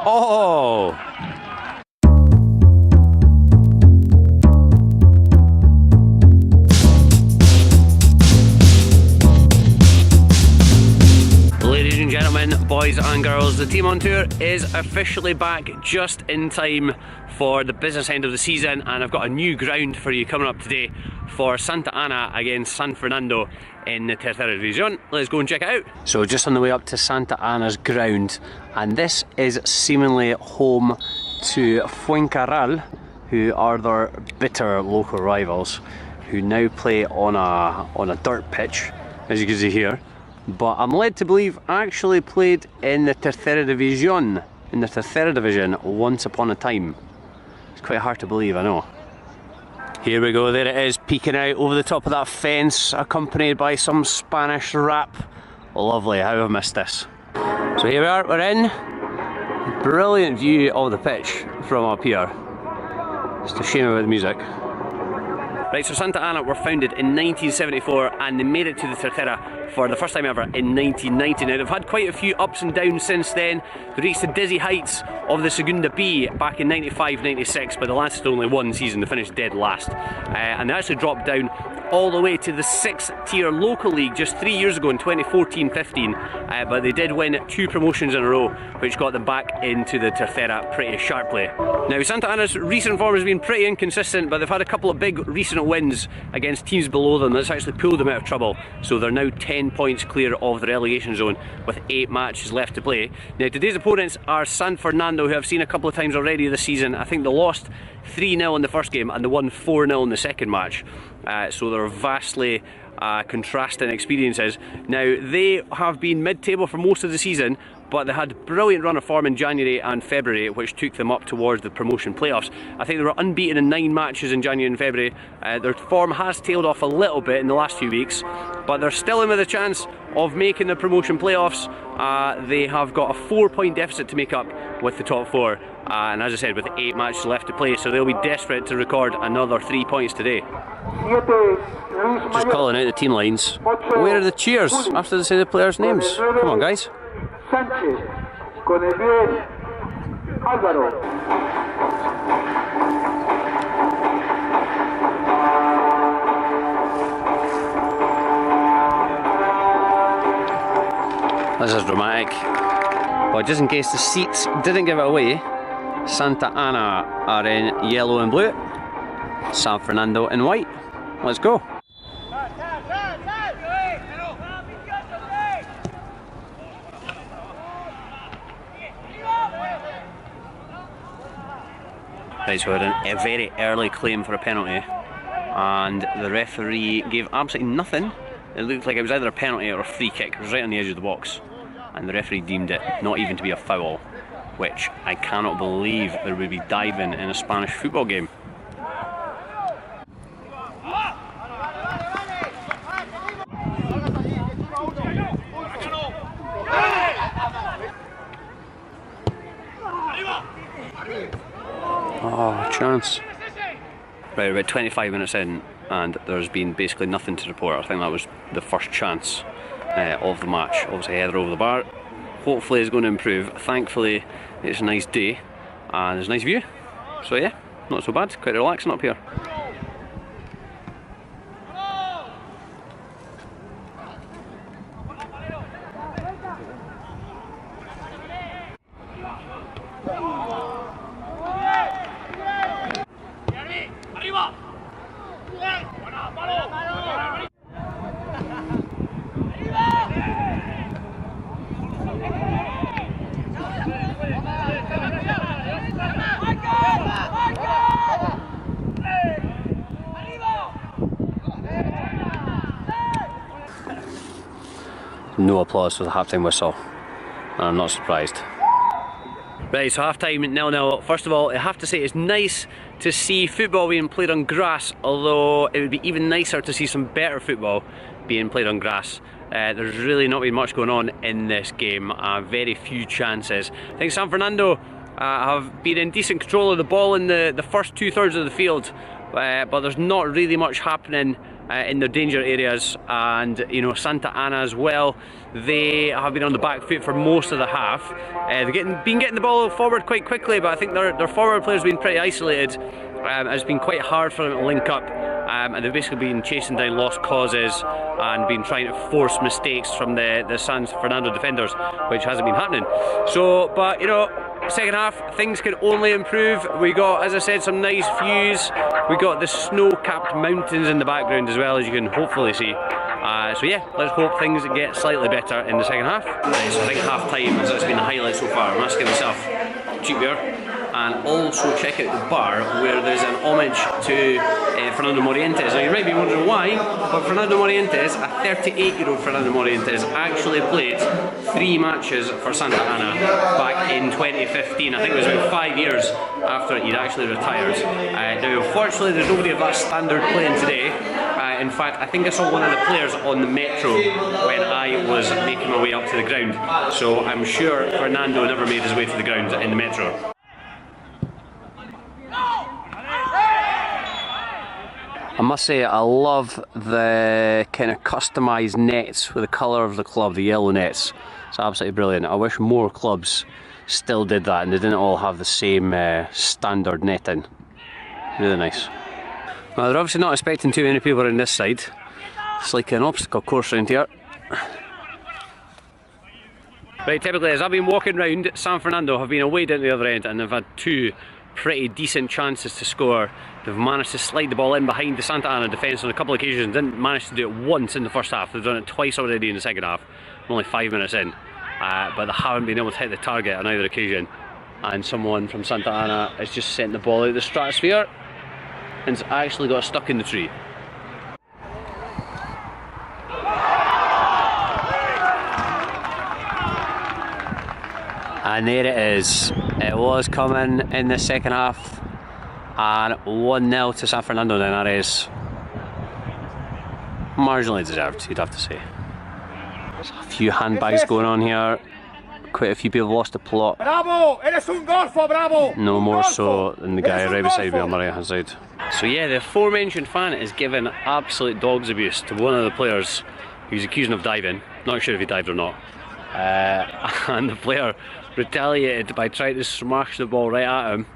Oh! Ladies and gentlemen, boys and girls, the team on tour is officially back just in time for the business end of the season, and I've got a new ground for you coming up today for Santa Ana against San Fernando in the Tercera División. Let's go and check it out. So just on the way up to Santa Ana's ground, and this is seemingly home to Fuencarral, who are their bitter local rivals, who now play on a dirt pitch, as you can see here. But I'm led to believe actually played in the Tercera División, in the Tercera Division once upon a time. It's quite hard to believe, I know. Here we go, there it is, peeking out over the top of that fence, accompanied by some Spanish rap. Lovely, how have I missed this? So here we are, we're in. Brilliant view of the pitch from up here. Just a shame about the music. Right, so Santa Ana were founded in 1974 and they made it to the Tercera for the first time ever in 1990. Now they've had quite a few ups and downs since then. They reached the dizzy heights of the Segunda B back in 95-96, but they lasted only one season. They finished dead last. And they actually dropped down all the way to the 6th tier local league just 3 years ago in 2014-15, but they did win 2 promotions in a row, which got them back into the Tercera pretty sharply. Now Santa Ana's recent form has been pretty inconsistent, but they've had a couple of big recent wins against teams below them that's actually pulled them out of trouble, so they're now 10 points clear of the relegation zone with 8 matches left to play. Now today's opponents are San Fernando, who I've seen a couple of times already this season. I think they lost 3-0 in the first game and they won 4-0 in the second match. So they're vastly contrasting experiences. Now they have been mid-table for most of the season, but they had a brilliant run of form in January and February, which took them up towards the promotion playoffs. I think they were unbeaten in 9 matches in January and February. Their form has tailed off a little bit in the last few weeks, but they're still in with a chance of making the promotion playoffs. They have got a 4-point deficit to make up with the top 4. And as I said, with 8 matches left to play, so they'll be desperate to record another 3 points today. Just calling out the team lines. Where are the cheers after they say the players' names? Come on, guys. This is dramatic. But just in case the seats didn't give it away, Santa Ana are in yellow and blue, San Fernando in white. Let's go. Right, so we had a very early claim for a penalty, and the referee gave absolutely nothing. It looked like it was either a penalty or a free kick. It was right on the edge of the box, and the referee deemed it not even to be a foul, which I cannot believe there would be diving in a Spanish football game. Oh, chance. Right, about 25 minutes in, and there's been basically nothing to report. I think that was the first chance of the match. Obviously, header over the bar. Hopefully, it's going to improve. Thankfully, it's a nice day and there's a nice view. So yeah, not so bad. Quite relaxing up here. No applause for the half-time whistle, and I'm not surprised. Right, so half-time 0-0. First of all, I have to say it's nice to see football being played on grass, although it would be even nicer to see some better football being played on grass. There's really not been much going on in this game, very few chances. I think San Fernando have been in decent control of the ball in the first 2/3 of the field, but there's not really much happening in their danger areas, and you know, Santa Ana as well, they have been on the back foot for most of the half. They've been getting the ball forward quite quickly, but I think their forward players have been pretty isolated. It's been quite hard for them to link up, and they've basically been chasing down lost causes and been trying to force mistakes from the San Fernando defenders, which hasn't been happening. So, but you know, second half, things can only improve. We got, as I said, some nice views. We got the snow-capped mountains in the background as well, as you can hopefully see. So yeah, let's hope things get slightly better in the second half. Right, so I think half time has been the highlight so far. I'm asking myself, cheap beer, and also check out the bar where there's an homage to Fernando Morientes. Now you might be wondering why, but Fernando Morientes, a 38-year-old Fernando Morientes, actually played 3 matches for Santa Ana back in 2015. I think it was about 5 years after he'd actually retired. Now unfortunately there's nobody of that standard playing today. In fact, I think I saw one of the players on the metro when I was making my way up to the ground. So I'm sure Fernando never made his way to the ground in the metro. I must say, I love the kind of customised nets with the colour of the club, the yellow nets. It's absolutely brilliant. I wish more clubs still did that and they didn't all have the same standard netting. Really nice. Well, they're obviously not expecting too many people on this side. It's like an obstacle course around here. Right, typically as I've been walking round, San Fernando have been away down the other end and they've had 2 pretty decent chances to score. They've managed to slide the ball in behind the Santa Ana defence on a couple of occasions. Didn't manage to do it once in the first half. They've done it twice already in the second half. I'm only 5 minutes in. But they haven't been able to hit the target on either occasion. And someone from Santa Ana has just sent the ball out of the stratosphere and it's actually got stuck in the tree. And there it is. It was coming in the second half, and 1-0 to San Fernando. Then that is marginally deserved, you'd have to say. There's a few handbags going on here. Quite a few people lost the plot. Bravo! Eres un golfo, bravo! No more so than the guy right beside me on my right hand side. So yeah, the aforementioned fan is giving absolute dog's abuse to one of the players who's accusing of diving. Not sure if he dived or not. And the player retaliated by trying to smash the ball right at him.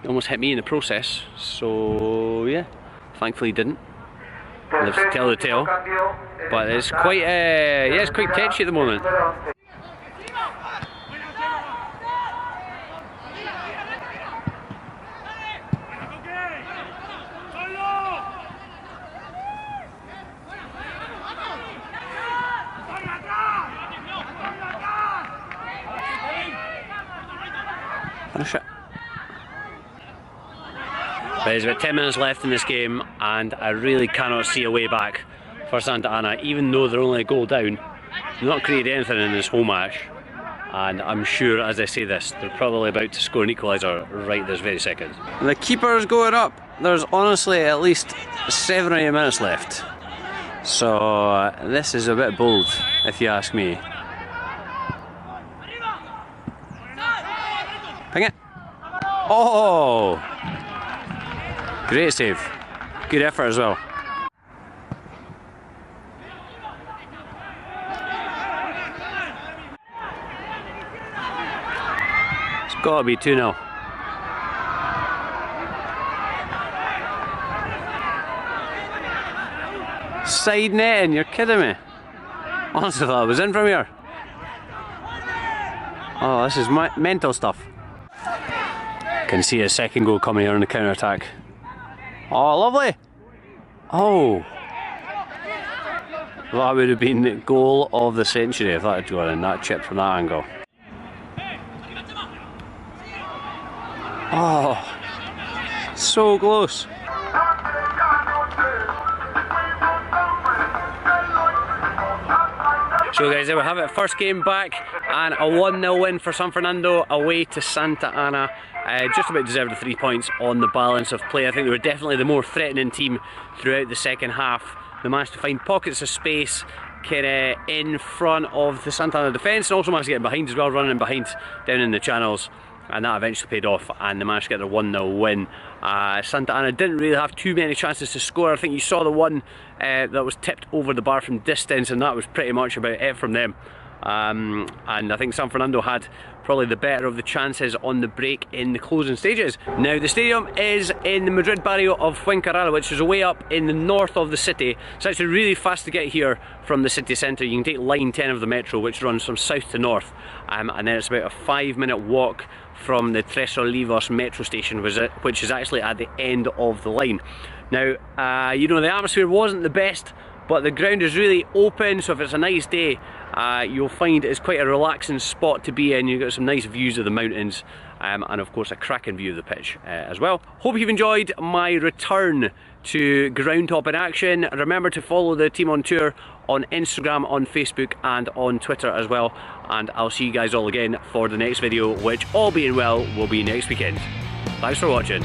He almost hit me in the process, so yeah, thankfully he didn't. Lives to tell the tale, but it's quite yeah, it's quite tetchy at the moment. Finish it. There's about 10 minutes left in this game and I really cannot see a way back for Santa Ana, even though they're only a goal down. They've not created anything in this whole match, and I'm sure as I say this they're probably about to score an equaliser right this very second. The keeper's going up. There's honestly at least 7 or 8 minutes left, so this is a bit bold if you ask me. Ping it! Oh! Great save. Good effort as well. It's got to be 2-0. Side netting, you're kidding me. Honestly, I thought I was in from here. Oh, this is mental stuff. Can see a second goal coming here on the counter attack. Oh, lovely! Oh! That would have been the goal of the century if that had gone in, that chip from that angle. Oh! So close! So guys, there we have it, first game back and a 1-0 win for San Fernando away to Santa Ana. Just about deserved the 3 points on the balance of play. I think they were definitely the more threatening team throughout the second half. They managed to find pockets of space in front of the Santa Ana defence and also managed to get behind as well, running behind down in the channels. and that eventually paid off, and they managed to get their 1-0 win. Santa Ana didn't really have too many chances to score. I think you saw the one that was tipped over the bar from distance, and that was pretty much about it from them. And I think San Fernando had probably the better of the chances on the break in the closing stages. Now the stadium is in the Madrid barrio of Fuencarral, which is way up in the north of the city. It's actually really fast to get here from the city centre. You can take line 10 of the metro, which runs from south to north, and then it's about a 5-minute walk from the Tercera División metro station, which is actually at the end of the line. Now, you know, the atmosphere wasn't the best, but the ground is really open, so if it's a nice day, you'll find it's quite a relaxing spot to be in. You've got some nice views of the mountains, and of course a cracking view of the pitch as well. Hope you've enjoyed my return to ground hopping action. Remember to follow the team on tour on Instagram, on Facebook and on Twitter as well, and I'll see you guys all again for the next video, which, all being well, will be next weekend. Thanks for watching.